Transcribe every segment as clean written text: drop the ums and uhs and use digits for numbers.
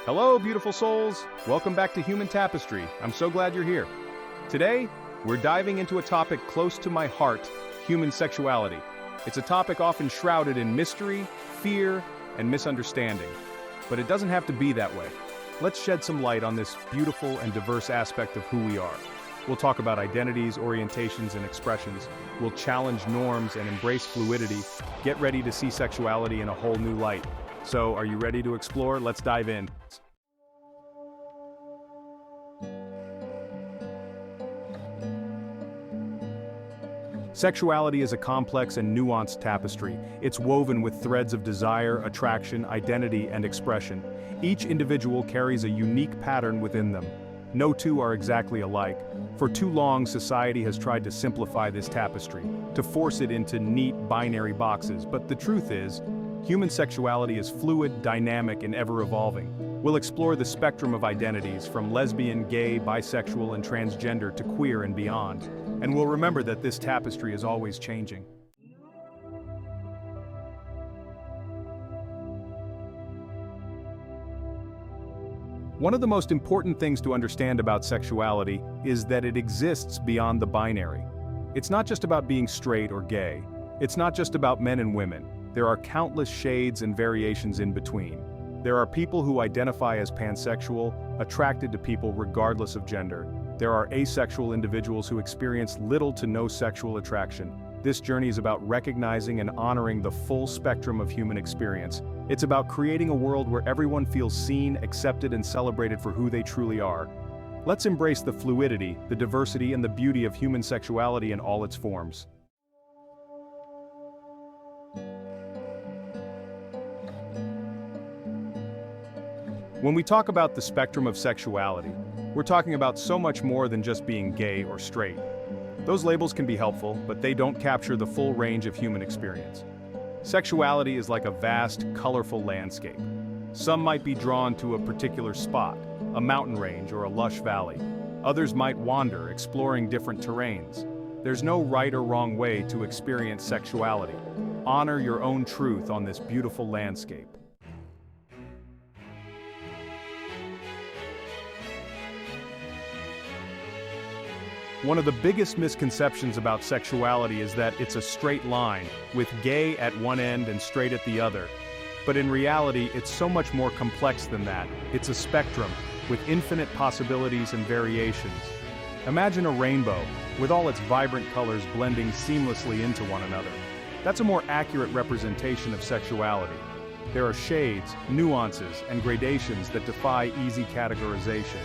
Hello, beautiful souls! Welcome back to Human Tapestry. I'm so glad you're here. Today, we're diving into a topic close to my heart, human sexuality. It's a topic often shrouded in mystery, fear, and misunderstanding. But it doesn't have to be that way. Let's shed some light on this beautiful and diverse aspect of who we are. We'll talk about identities, orientations, and expressions. We'll challenge norms and embrace fluidity. Get ready to see sexuality in a whole new light. So, are you ready to explore? Let's dive in. Sexuality is a complex and nuanced tapestry. It's woven with threads of desire, attraction, identity, and expression. Each individual carries a unique pattern within them. No two are exactly alike. For too long, society has tried to simplify this tapestry, to force it into neat, binary boxes. But the truth is, human sexuality is fluid, dynamic, and ever-evolving. We'll explore the spectrum of identities, from lesbian, gay, bisexual, and transgender to queer and beyond. And we'll remember that this tapestry is always changing. One of the most important things to understand about sexuality is that it exists beyond the binary. It's not just about being straight or gay. It's not just about men and women. There are countless shades and variations in between. There are people who identify as pansexual, attracted to people regardless of gender. There are asexual individuals who experience little to no sexual attraction. This journey is about recognizing and honoring the full spectrum of human experience. It's about creating a world where everyone feels seen, accepted, and celebrated for who they truly are. Let's embrace the fluidity, the diversity, and the beauty of human sexuality in all its forms. When we talk about the spectrum of sexuality, we're talking about so much more than just being gay or straight. Those labels can be helpful, but they don't capture the full range of human experience. Sexuality is like a vast, colorful landscape. Some might be drawn to a particular spot, a mountain range or a lush valley. Others might wander, exploring different terrains. There's no right or wrong way to experience sexuality. Honor your own truth on this beautiful landscape. One of the biggest misconceptions about sexuality is that it's a straight line, with gay at one end and straight at the other. But in reality, it's so much more complex than that. It's a spectrum, with infinite possibilities and variations. Imagine a rainbow, with all its vibrant colors blending seamlessly into one another. That's a more accurate representation of sexuality. There are shades, nuances, and gradations that defy easy categorization.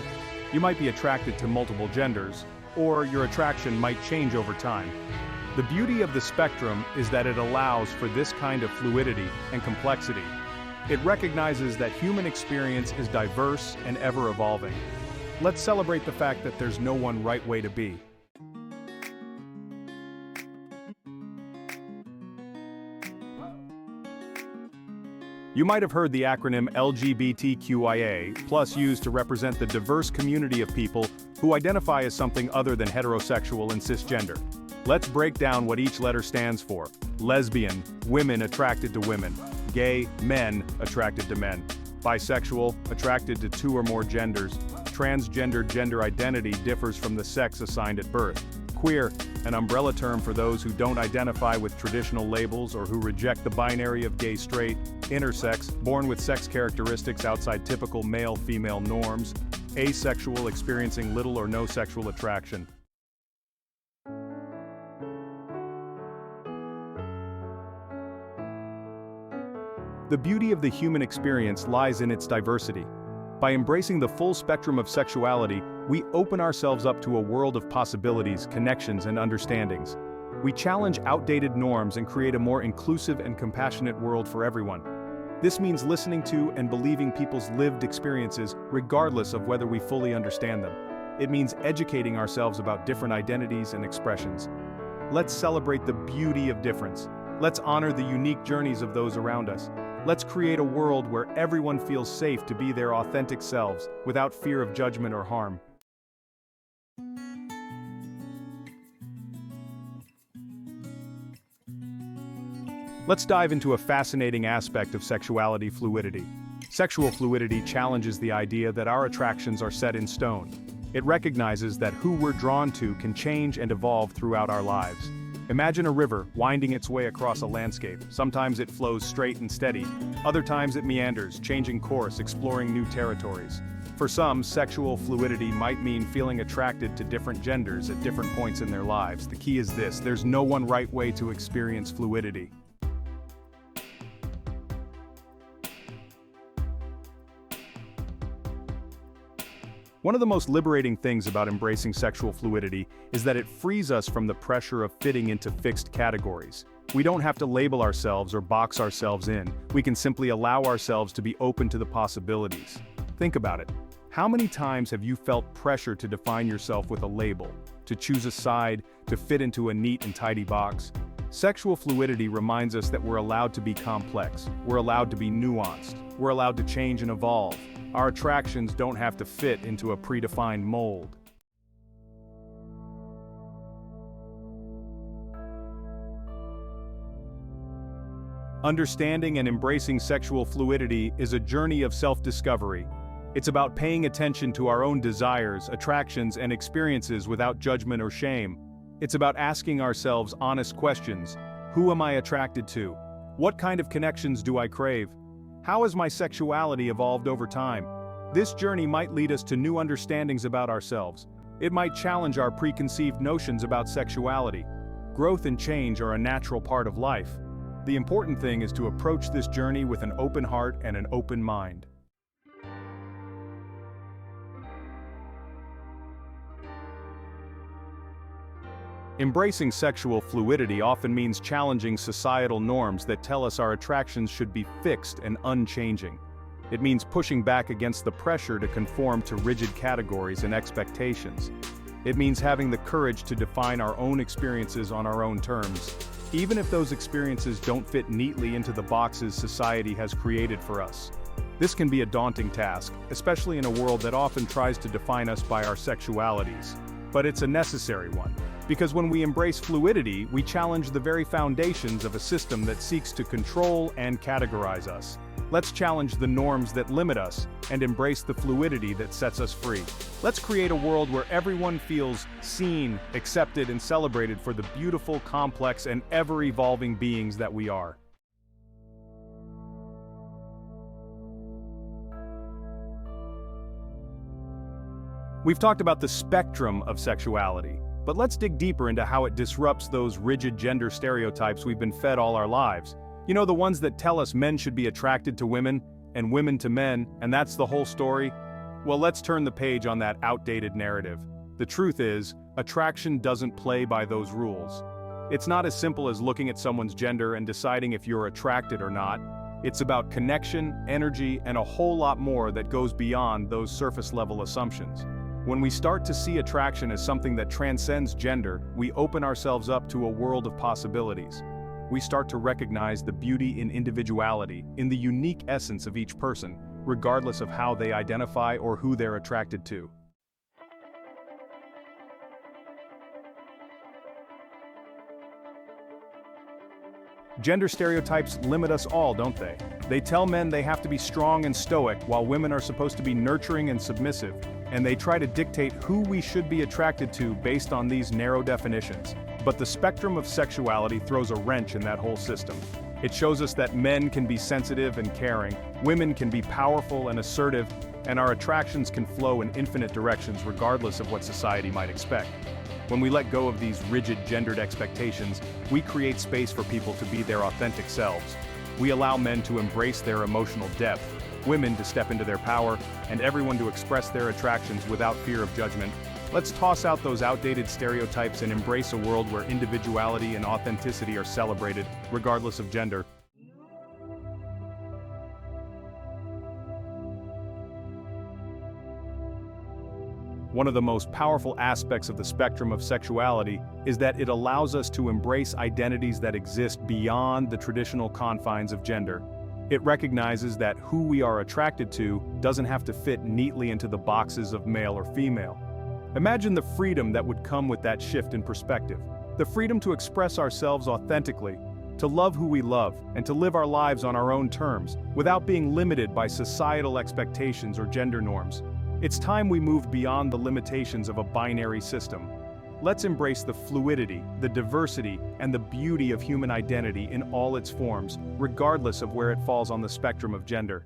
You might be attracted to multiple genders, or your attraction might change over time. The beauty of the spectrum is that it allows for this kind of fluidity and complexity. It recognizes that human experience is diverse and ever-evolving. Let's celebrate the fact that there's no one right way to be. You might have heard the acronym LGBTQIA+ used to represent the diverse community of people who identify as something other than heterosexual and cisgender. Let's break down what each letter stands for. Lesbian, women attracted to women. Gay, men attracted to men. Bisexual, attracted to two or more genders. Transgender gender identity differs from the sex assigned at birth. Queer, an umbrella term for those who don't identify with traditional labels or who reject the binary of gay-straight. Intersex, born with sex characteristics outside typical male-female norms. Asexual, experiencing little or no sexual attraction. The beauty of the human experience lies in its diversity. By embracing the full spectrum of sexuality, we open ourselves up to a world of possibilities, connections, and understandings. We challenge outdated norms and create a more inclusive and compassionate world for everyone. This means listening to and believing people's lived experiences, regardless of whether we fully understand them. It means educating ourselves about different identities and expressions. Let's celebrate the beauty of difference. Let's honor the unique journeys of those around us. Let's create a world where everyone feels safe to be their authentic selves, without fear of judgment or harm. Let's dive into a fascinating aspect of sexuality fluidity. Sexual fluidity challenges the idea that our attractions are set in stone. It recognizes that who we're drawn to can change and evolve throughout our lives. Imagine a river winding its way across a landscape. Sometimes it flows straight and steady. Other times it meanders, changing course, exploring new territories. For some, sexual fluidity might mean feeling attracted to different genders at different points in their lives. The key is this: there's no one right way to experience fluidity. One of the most liberating things about embracing sexual fluidity is that it frees us from the pressure of fitting into fixed categories. We don't have to label ourselves or box ourselves in. We can simply allow ourselves to be open to the possibilities. Think about it. How many times have you felt pressure to define yourself with a label, to choose a side, to fit into a neat and tidy box? Sexual fluidity reminds us that we're allowed to be complex, we're allowed to be nuanced, we're allowed to change and evolve. Our attractions don't have to fit into a predefined mold. Understanding and embracing sexual fluidity is a journey of self-discovery. It's about paying attention to our own desires, attractions, and experiences without judgment or shame. It's about asking ourselves honest questions. Who am I attracted to? What kind of connections do I crave? How has my sexuality evolved over time? This journey might lead us to new understandings about ourselves. It might challenge our preconceived notions about sexuality. Growth and change are a natural part of life. The important thing is to approach this journey with an open heart and an open mind. Embracing sexual fluidity often means challenging societal norms that tell us our attractions should be fixed and unchanging. It means pushing back against the pressure to conform to rigid categories and expectations. It means having the courage to define our own experiences on our own terms, even if those experiences don't fit neatly into the boxes society has created for us. This can be a daunting task, especially in a world that often tries to define us by our sexualities. But it's a necessary one. Because when we embrace fluidity, we challenge the very foundations of a system that seeks to control and categorize us. Let's challenge the norms that limit us and embrace the fluidity that sets us free. Let's create a world where everyone feels seen, accepted, and celebrated for the beautiful, complex, and ever-evolving beings that we are. We've talked about the spectrum of sexuality. But let's dig deeper into how it disrupts those rigid gender stereotypes we've been fed all our lives. You know, the ones that tell us men should be attracted to women, and women to men, and that's the whole story? Well, let's turn the page on that outdated narrative. The truth is, attraction doesn't play by those rules. It's not as simple as looking at someone's gender and deciding if you're attracted or not. It's about connection, energy, and a whole lot more that goes beyond those surface-level assumptions. When we start to see attraction as something that transcends gender, we open ourselves up to a world of possibilities. We start to recognize the beauty in individuality, in the unique essence of each person, regardless of how they identify or who they're attracted to. Gender stereotypes limit us all, don't they? They tell men they have to be strong and stoic, while women are supposed to be nurturing and submissive. And they try to dictate who we should be attracted to based on these narrow definitions. But the spectrum of sexuality throws a wrench in that whole system. It shows us that men can be sensitive and caring, women can be powerful and assertive, and our attractions can flow in infinite directions regardless of what society might expect. When we let go of these rigid gendered expectations, we create space for people to be their authentic selves. We allow men to embrace their emotional depth, women to step into their power, and everyone to express their attractions without fear of judgment. Let's toss out those outdated stereotypes and embrace a world where individuality and authenticity are celebrated, regardless of gender. One of the most powerful aspects of the spectrum of sexuality is that it allows us to embrace identities that exist beyond the traditional confines of gender. It recognizes that who we are attracted to doesn't have to fit neatly into the boxes of male or female. Imagine the freedom that would come with that shift in perspective. The freedom to express ourselves authentically, to love who we love, and to live our lives on our own terms, without being limited by societal expectations or gender norms. It's time we moved beyond the limitations of a binary system. Let's embrace the fluidity, the diversity, and the beauty of human identity in all its forms, regardless of where it falls on the spectrum of gender.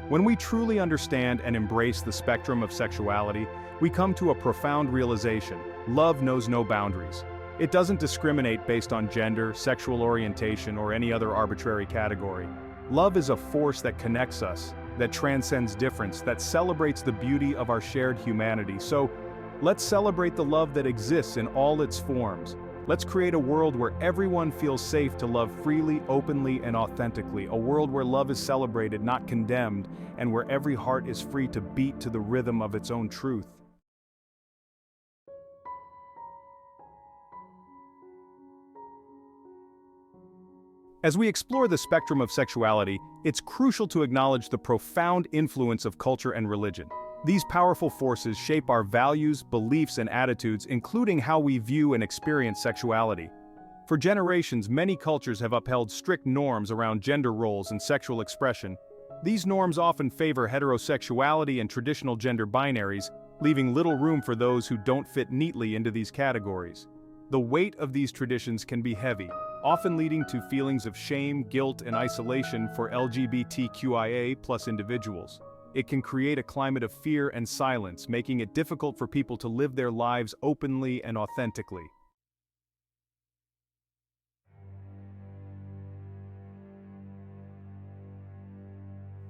When we truly understand and embrace the spectrum of sexuality, we come to a profound realization: love knows no boundaries. It doesn't discriminate based on gender, sexual orientation, or any other arbitrary category. Love is a force that connects us, that transcends difference, that celebrates the beauty of our shared humanity. So, let's celebrate the love that exists in all its forms. Let's create a world where everyone feels safe to love freely, openly, and authentically. A world where love is celebrated, not condemned, and where every heart is free to beat to the rhythm of its own truth. As we explore the spectrum of sexuality, it's crucial to acknowledge the profound influence of culture and religion. These powerful forces shape our values, beliefs, and attitudes, including how we view and experience sexuality. For generations, many cultures have upheld strict norms around gender roles and sexual expression. These norms often favor heterosexuality and traditional gender binaries, leaving little room for those who don't fit neatly into these categories. The weight of these traditions can be heavy, often leading to feelings of shame, guilt, and isolation for LGBTQIA+ individuals. It can create a climate of fear and silence, making it difficult for people to live their lives openly and authentically.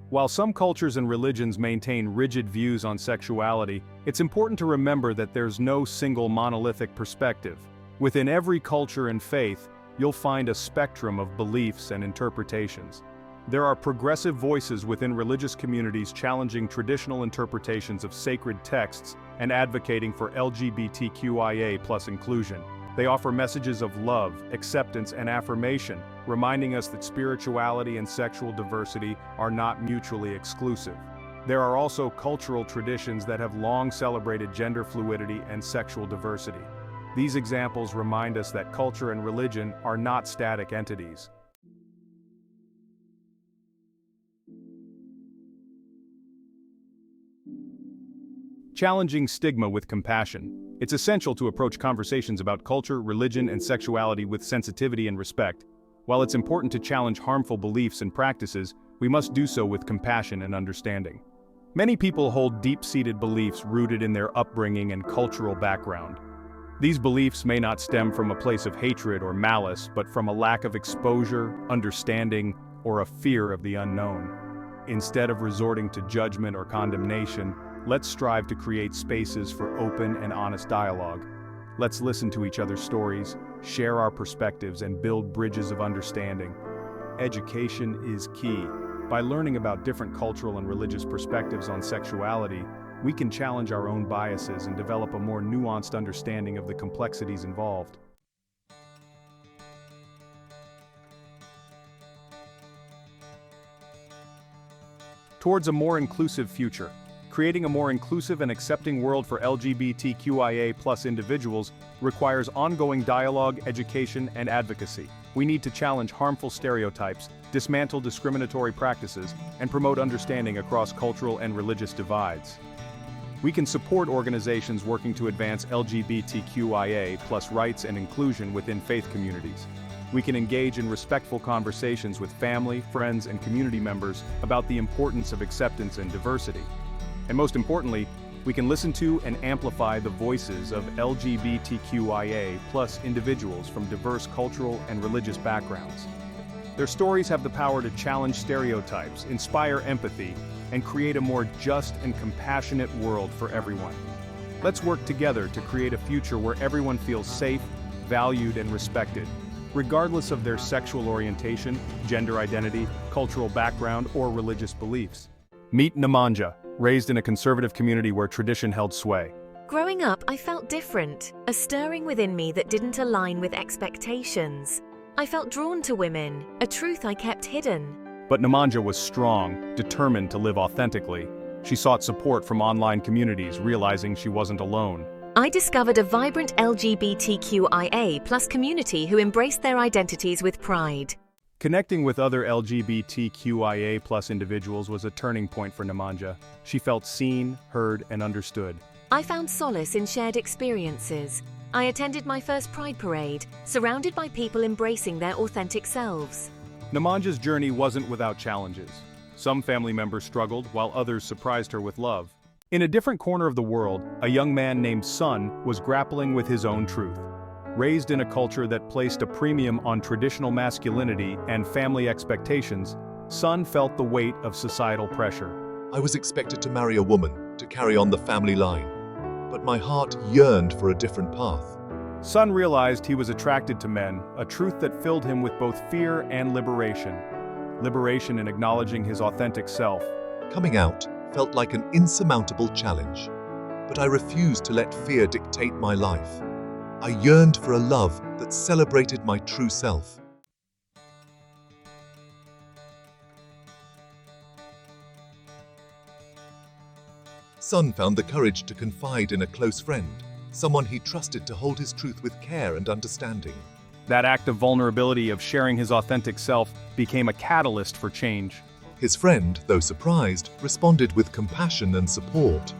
While some cultures and religions maintain rigid views on sexuality, it's important to remember that there's no single monolithic perspective. Within every culture and faith, you'll find a spectrum of beliefs and interpretations. There are progressive voices within religious communities challenging traditional interpretations of sacred texts and advocating for LGBTQIA+ inclusion. They offer messages of love, acceptance, and affirmation, reminding us that spirituality and sexual diversity are not mutually exclusive. There are also cultural traditions that have long celebrated gender fluidity and sexual diversity. These examples remind us that culture and religion are not static entities. Challenging stigma with compassion. It's essential to approach conversations about culture, religion, and sexuality with sensitivity and respect. While it's important to challenge harmful beliefs and practices, we must do so with compassion and understanding. Many people hold deep-seated beliefs rooted in their upbringing and cultural background. These beliefs may not stem from a place of hatred or malice, but from a lack of exposure, understanding, or a fear of the unknown. Instead of resorting to judgment or condemnation, let's strive to create spaces for open and honest dialogue. Let's listen to each other's stories, share our perspectives, and build bridges of understanding. Education is key. By learning about different cultural and religious perspectives on sexuality, we can challenge our own biases and develop a more nuanced understanding of the complexities involved. Towards a more inclusive future. Creating a more inclusive and accepting world for LGBTQIA+ individuals requires ongoing dialogue, education, and advocacy. We need to challenge harmful stereotypes, dismantle discriminatory practices, and promote understanding across cultural and religious divides. We can support organizations working to advance LGBTQIA+ rights and inclusion within faith communities. We can engage in respectful conversations with family, friends, and community members about the importance of acceptance and diversity. And most importantly, we can listen to and amplify the voices of LGBTQIA+ individuals from diverse cultural and religious backgrounds. Their stories have the power to challenge stereotypes, inspire empathy, and create a more just and compassionate world for everyone. Let's work together to create a future where everyone feels safe, valued, and respected, regardless of their sexual orientation, gender identity, cultural background, or religious beliefs. Meet Nemanja, raised in a conservative community where tradition held sway. Growing up, I felt different, a stirring within me that didn't align with expectations. I felt drawn to women, a truth I kept hidden. But Nemanja was strong, determined to live authentically. She sought support from online communities, realizing she wasn't alone. I discovered a vibrant LGBTQIA+ community who embraced their identities with pride. Connecting with other LGBTQIA+ individuals was a turning point for Nemanja. She felt seen, heard, and understood. I found solace in shared experiences. I attended my first Pride parade, surrounded by people embracing their authentic selves. Nemanja's journey wasn't without challenges. Some family members struggled, while others surprised her with love. In a different corner of the world, a young man named Sun was grappling with his own truth. Raised in a culture that placed a premium on traditional masculinity and family expectations, Sun felt the weight of societal pressure. I was expected to marry a woman, to carry on the family line, but my heart yearned for a different path. Sun realized he was attracted to men, a truth that filled him with both fear and liberation. Liberation in acknowledging his authentic self. Coming out felt like an insurmountable challenge, but I refused to let fear dictate my life. I yearned for a love that celebrated my true self. Sun found the courage to confide in a close friend, someone he trusted to hold his truth with care and understanding. That act of vulnerability of sharing his authentic self became a catalyst for change. His friend, though surprised, responded with compassion and support.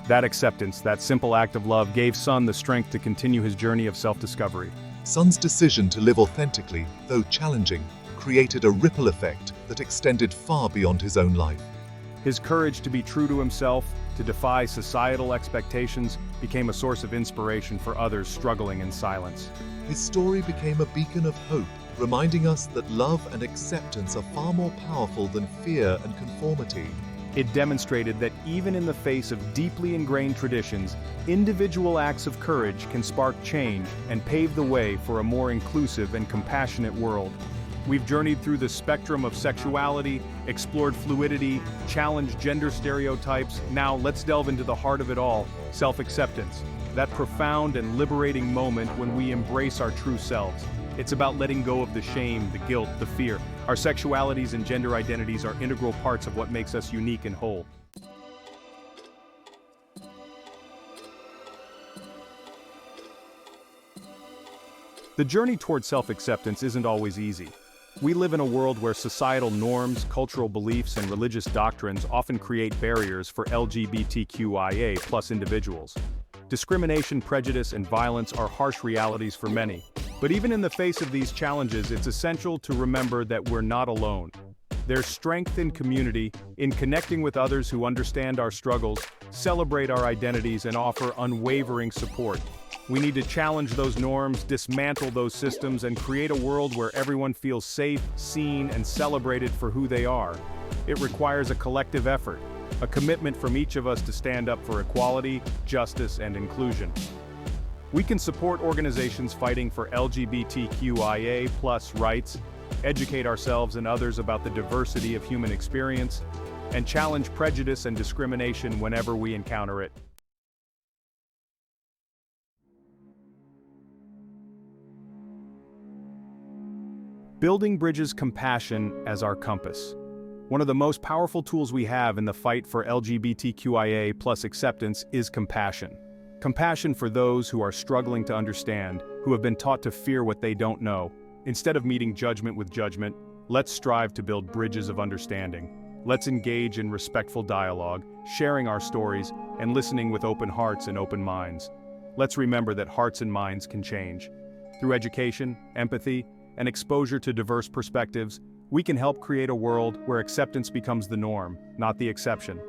That acceptance, that simple act of love, gave Sun the strength to continue his journey of self-discovery. Sun's decision to live authentically, though challenging, created a ripple effect that extended far beyond his own life. His courage to be true to himself, to defy societal expectations, became a source of inspiration for others struggling in silence. His story became a beacon of hope, reminding us that love and acceptance are far more powerful than fear and conformity. It demonstrated that even in the face of deeply ingrained traditions, individual acts of courage can spark change and pave the way for a more inclusive and compassionate world. We've journeyed through the spectrum of sexuality, explored fluidity, challenged gender stereotypes. Now let's delve into the heart of it all, self-acceptance. That profound and liberating moment when we embrace our true selves. It's about letting go of the shame, the guilt, the fear. Our sexualities and gender identities are integral parts of what makes us unique and whole. The journey toward self-acceptance isn't always easy. We live in a world where societal norms, cultural beliefs, and religious doctrines often create barriers for LGBTQIA+ individuals. Discrimination, prejudice, and violence are harsh realities for many. But even in the face of these challenges, it's essential to remember that we're not alone. There's strength in community, in connecting with others who understand our struggles, celebrate our identities, and offer unwavering support. We need to challenge those norms, dismantle those systems, and create a world where everyone feels safe, seen, and celebrated for who they are. It requires a collective effort, a commitment from each of us to stand up for equality, justice, and inclusion. We can support organizations fighting for LGBTQIA+ rights, educate ourselves and others about the diversity of human experience, and challenge prejudice and discrimination whenever we encounter it. Building bridges compassion as our compass. One of the most powerful tools we have in the fight for LGBTQIA+ acceptance is compassion. Compassion for those who are struggling to understand, who have been taught to fear what they don't know. Instead of meeting judgment with judgment, let's strive to build bridges of understanding. Let's engage in respectful dialogue, sharing our stories, and listening with open hearts and open minds. Let's remember that hearts and minds can change. Through education, empathy, and exposure to diverse perspectives, we can help create a world where acceptance becomes the norm, not the exception.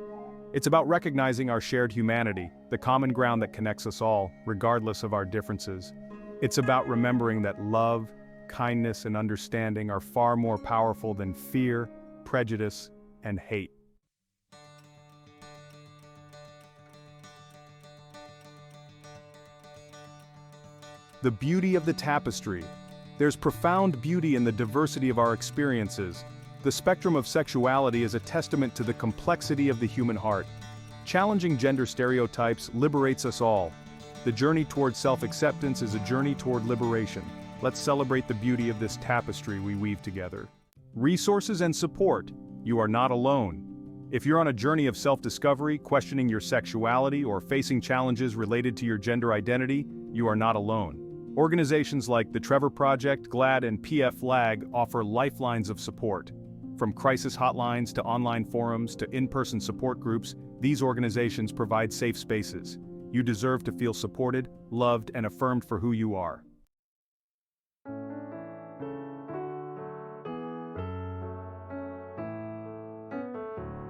It's about recognizing our shared humanity, the common ground that connects us all, regardless of our differences. It's about remembering that love, kindness, and understanding are far more powerful than fear, prejudice, and hate. The beauty of the tapestry. There's profound beauty in the diversity of our experiences. The spectrum of sexuality is a testament to the complexity of the human heart. Challenging gender stereotypes liberates us all. The journey toward self-acceptance is a journey toward liberation. Let's celebrate the beauty of this tapestry we weave together. Resources and support. You are not alone. If you're on a journey of self-discovery, questioning your sexuality, or facing challenges related to your gender identity, you are not alone. Organizations like the Trevor Project, GLAAD, and PFLAG offer lifelines of support. From crisis hotlines to online forums to in-person support groups, these organizations provide safe spaces. You deserve to feel supported, loved, and affirmed for who you are.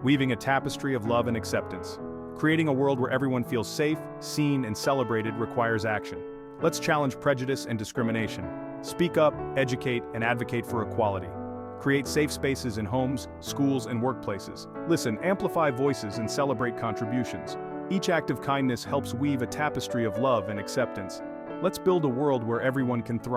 Weaving a tapestry of love and acceptance. Creating a world where everyone feels safe, seen, and celebrated requires action. Let's challenge prejudice and discrimination. Speak up, educate, and advocate for equality. Create safe spaces in homes, schools, and workplaces. Listen, amplify voices, and celebrate contributions. Each act of kindness helps weave a tapestry of love and acceptance. Let's build a world where everyone can thrive.